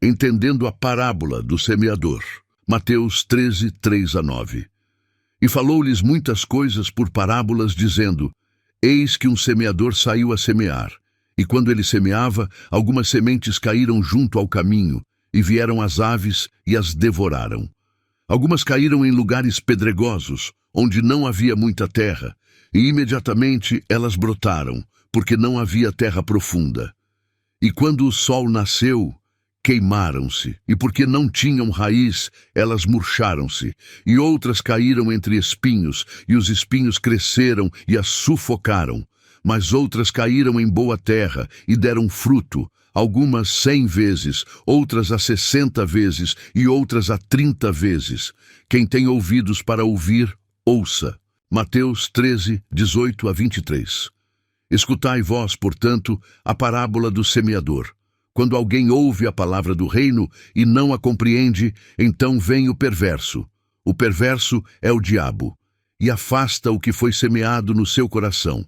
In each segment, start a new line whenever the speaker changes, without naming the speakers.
entendendo a parábola do semeador. Mateus 13, 3-9. E falou-lhes muitas coisas por parábolas, dizendo: Eis que um semeador saiu a semear. E quando ele semeava, algumas sementes caíram junto ao caminho, e vieram as aves e as devoraram. Algumas caíram em lugares pedregosos, onde não havia muita terra, e imediatamente elas brotaram, porque não havia terra profunda. E quando o sol nasceu, queimaram-se, e porque não tinham raiz, elas murcharam-se. E outras caíram entre espinhos, e os espinhos cresceram e as sufocaram. Mas outras caíram em boa terra e deram fruto, algumas 100 vezes, outras a 60 vezes e outras a 30 vezes. Quem tem ouvidos para ouvir, ouça. Mateus 13, 18-23. Escutai vós, portanto, a parábola do semeador. Quando alguém ouve a palavra do reino e não a compreende, então vem o perverso. O perverso é o diabo, e afasta o que foi semeado no seu coração.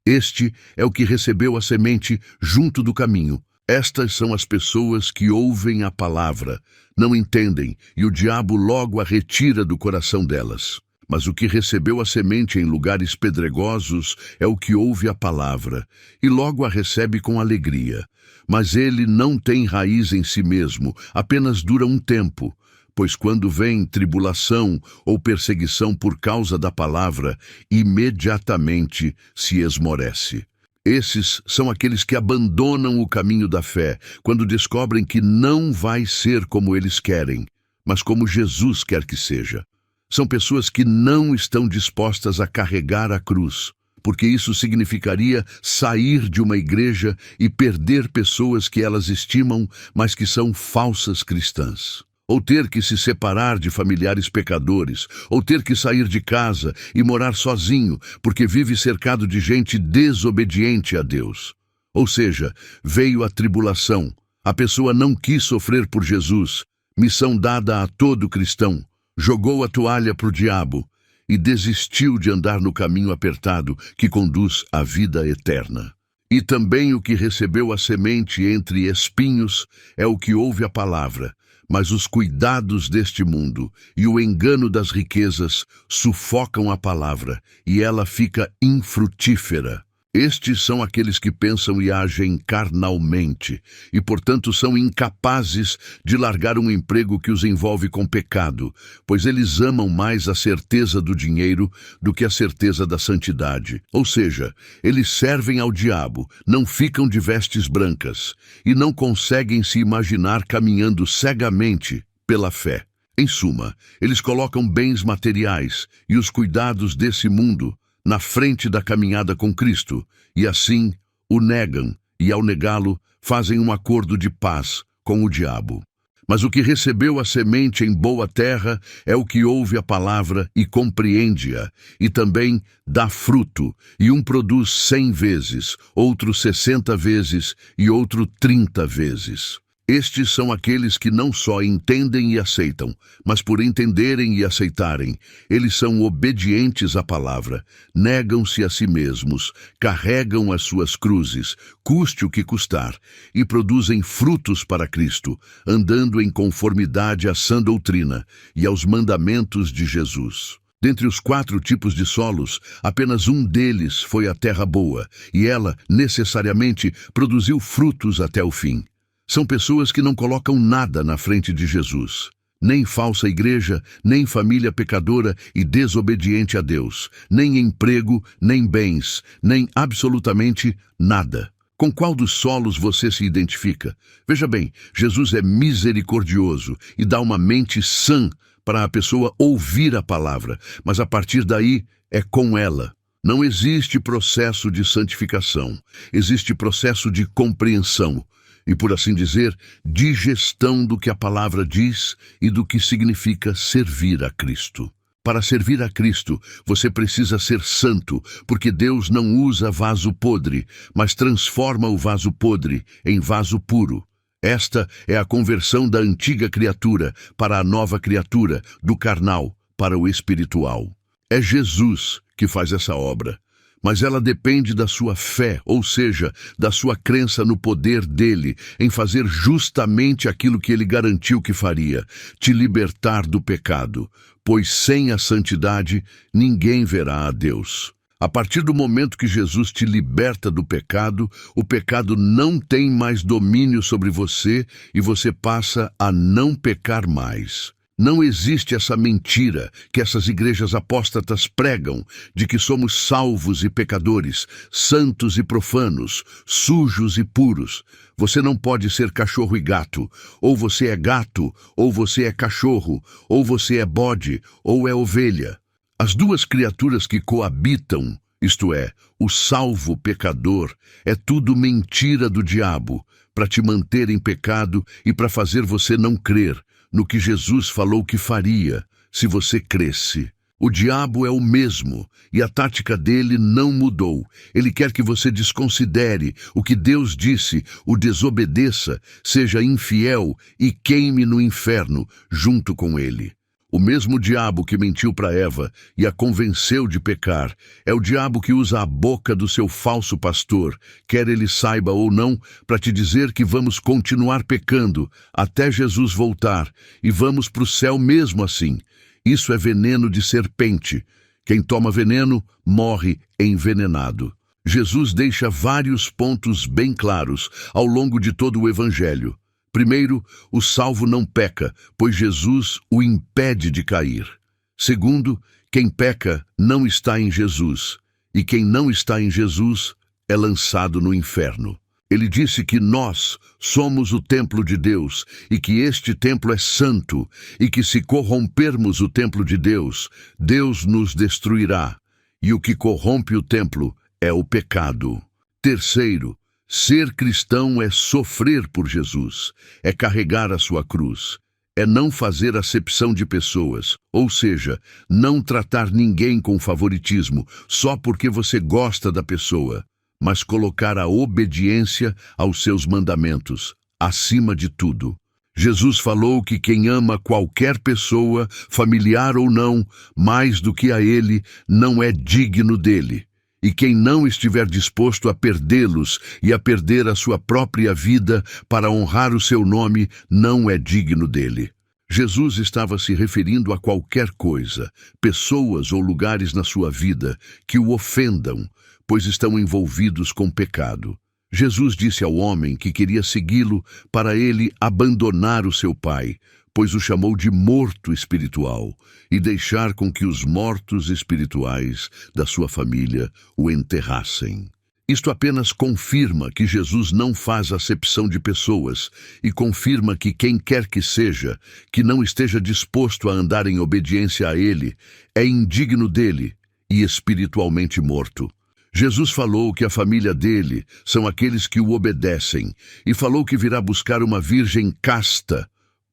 Este é o que recebeu a semente junto do caminho. Estas são as pessoas que ouvem a palavra, não entendem, e o diabo logo a retira do coração delas. Mas o que recebeu a semente em lugares pedregosos é o que ouve a palavra, e logo a recebe com alegria. Mas ele não tem raiz em si mesmo, apenas dura um tempo. Pois quando vem tribulação ou perseguição por causa da palavra, imediatamente se esmorece. Esses são aqueles que abandonam o caminho da fé, quando descobrem que não vai ser como eles querem, mas como Jesus quer que seja. São pessoas que não estão dispostas a carregar a cruz, porque isso significaria sair de uma igreja e perder pessoas que elas estimam, mas que são falsas cristãs. Ou ter que se separar de familiares pecadores, ou ter que sair de casa e morar sozinho, porque vive cercado de gente desobediente a Deus. Ou seja, veio a tribulação, a pessoa não quis sofrer por Jesus, missão dada a todo cristão, jogou a toalha para o diabo e desistiu de andar no caminho apertado que conduz à vida eterna. E também o que recebeu a semente entre espinhos é o que ouve a palavra, mas os cuidados deste mundo e o engano das riquezas sufocam a palavra e ela fica infrutífera. Estes são aqueles que pensam e agem carnalmente e, portanto, são incapazes de largar um emprego que os envolve com pecado, pois eles amam mais a certeza do dinheiro do que a certeza da santidade. Ou seja, eles servem ao diabo, não ficam de vestes brancas e não conseguem se imaginar caminhando cegamente pela fé. Em suma, eles colocam bens materiais e os cuidados desse mundo na frente da caminhada com Cristo, e assim o negam, e ao negá-lo, fazem um acordo de paz com o diabo. Mas o que recebeu a semente em boa terra é o que ouve a palavra e compreende-a, e também dá fruto, e um produz 100 vezes, outro 60 vezes e outro 30 vezes. Estes são aqueles que não só entendem e aceitam, mas por entenderem e aceitarem, eles são obedientes à palavra, negam-se a si mesmos, carregam as suas cruzes, custe o que custar, e produzem frutos para Cristo, andando em conformidade à sã doutrina e aos mandamentos de Jesus. Dentre os 4 tipos de solos, apenas um deles foi a terra boa, e ela, necessariamente, produziu frutos até o fim. São pessoas que não colocam nada na frente de Jesus, nem falsa igreja, nem família pecadora e desobediente a Deus, nem emprego, nem bens, nem absolutamente nada. Com qual dos solos você se identifica? Veja bem, Jesus é misericordioso e dá uma mente sã para a pessoa ouvir a palavra, mas a partir daí é com ela. Não existe processo de santificação, existe processo de compreensão. E, por assim dizer, digestão do que a palavra diz e do que significa servir a Cristo. Para servir a Cristo, você precisa ser santo, porque Deus não usa vaso podre, mas transforma o vaso podre em vaso puro. Esta é a conversão da antiga criatura para a nova criatura, do carnal para o espiritual. É Jesus que faz essa obra. mas ela depende da sua fé, ou seja, da sua crença no poder dele, em fazer justamente aquilo que ele garantiu que faria, te libertar do pecado, pois sem a santidade ninguém verá a Deus. A partir do momento que Jesus te liberta do pecado, o pecado não tem mais domínio sobre você e você passa a não pecar mais. Não existe essa mentira que essas igrejas apóstatas pregam, de que somos salvos e pecadores, santos e profanos, sujos e puros. Você não pode ser cachorro e gato. Ou você é gato, ou você é cachorro, ou você é bode, ou é ovelha. As duas criaturas que coabitam, isto é, o salvo pecador, é tudo mentira do diabo, para te manter em pecado e para fazer você não crer no que Jesus falou que faria se você cresce. O diabo é o mesmo e a tática dele não mudou. Ele quer que você desconsidere o que Deus disse, o desobedeça, seja infiel e queime no inferno junto com ele. O mesmo diabo que mentiu para Eva e a convenceu de pecar é o diabo que usa a boca do seu falso pastor, quer ele saiba ou não, para te dizer que vamos continuar pecando até Jesus voltar e vamos para o céu mesmo assim. Isso é veneno de serpente. Quem toma veneno morre envenenado. Jesus deixa vários pontos bem claros ao longo de todo o Evangelho. Primeiro, o salvo não peca, pois Jesus o impede de cair. Segundo, quem peca não está em Jesus, e quem não está em Jesus é lançado no inferno. Ele disse que nós somos o templo de Deus, e que este templo é santo, e que se corrompermos o templo de Deus, Deus nos destruirá. E o que corrompe o templo é o pecado. Terceiro, ser cristão é sofrer por Jesus, é carregar a sua cruz, é não fazer acepção de pessoas, ou seja, não tratar ninguém com favoritismo só porque você gosta da pessoa, mas colocar a obediência aos seus mandamentos acima de tudo. Jesus falou que quem ama qualquer pessoa, familiar ou não, mais do que a ele, não é digno dele. E quem não estiver disposto a perdê-los e a perder a sua própria vida para honrar o seu nome, não é digno dele. Jesus estava se referindo a qualquer coisa, pessoas ou lugares na sua vida que o ofendam, pois estão envolvidos com pecado. Jesus disse ao homem que queria segui-lo para ele abandonar o seu pai, pois o chamou de morto espiritual, e deixar com que os mortos espirituais da sua família o enterrassem. Isto apenas confirma que Jesus não faz acepção de pessoas e confirma que quem quer que seja, que não esteja disposto a andar em obediência a ele, é indigno dele e espiritualmente morto. Jesus falou que a família dele são aqueles que o obedecem e falou que virá buscar uma virgem casta,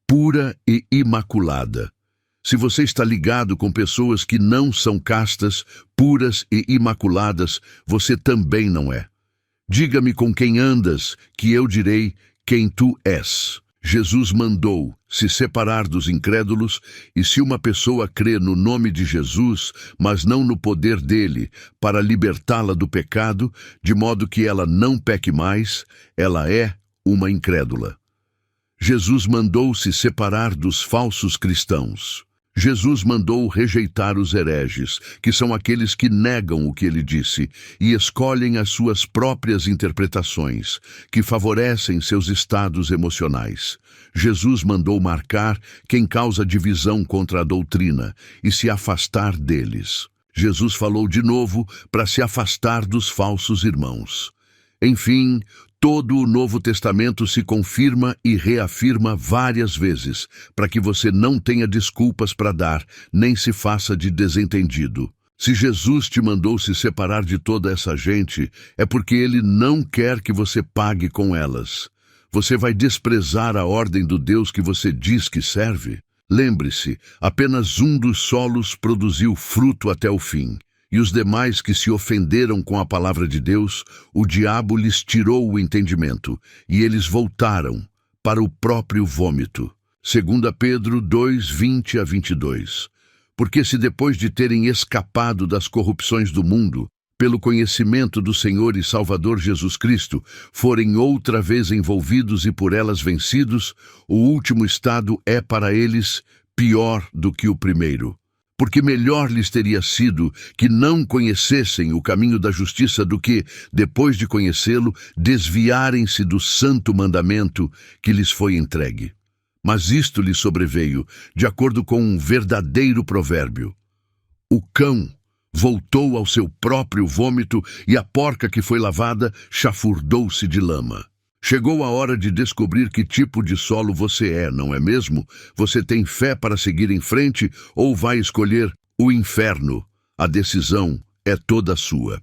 pura e imaculada. Se você está ligado com pessoas que não são castas, puras e imaculadas, você também não é. Diga-me com quem andas, que eu direi quem tu és. Jesus mandou se separar dos incrédulos, e se uma pessoa crê no nome de Jesus, mas não no poder dele, para libertá-la do pecado, de modo que ela não peque mais, ela é uma incrédula. Jesus mandou se separar dos falsos cristãos. Jesus mandou rejeitar os hereges, que são aqueles que negam o que ele disse e escolhem as suas próprias interpretações, que favorecem seus estados emocionais. Jesus mandou marcar quem causa divisão contra a doutrina e se afastar deles. Jesus falou de novo para se afastar dos falsos irmãos. Enfim, todo o Novo Testamento se confirma e reafirma várias vezes, para que você não tenha desculpas para dar, nem se faça de desentendido. Se Jesus te mandou se separar de toda essa gente, é porque ele não quer que você pague com elas. Você vai desprezar a ordem do Deus que você diz que serve? Lembre-se, apenas um dos solos produziu fruto até o fim. E os demais que se ofenderam com a palavra de Deus, o diabo lhes tirou o entendimento, e eles voltaram para o próprio vômito. 2 Pedro 2, 20-22. Porque se depois de terem escapado das corrupções do mundo, pelo conhecimento do Senhor e Salvador Jesus Cristo, forem outra vez envolvidos e por elas vencidos, o último estado é para eles pior do que o primeiro. Porque melhor lhes teria sido que não conhecessem o caminho da justiça do que, depois de conhecê-lo, desviarem-se do santo mandamento que lhes foi entregue. Mas isto lhes sobreveio, de acordo com um verdadeiro provérbio: o cão voltou ao seu próprio vômito e a porca que foi lavada chafurdou-se de lama. Chegou a hora de descobrir que tipo de solo você é, não é mesmo? Você tem fé para seguir em frente ou vai escolher o inferno? A decisão é toda sua.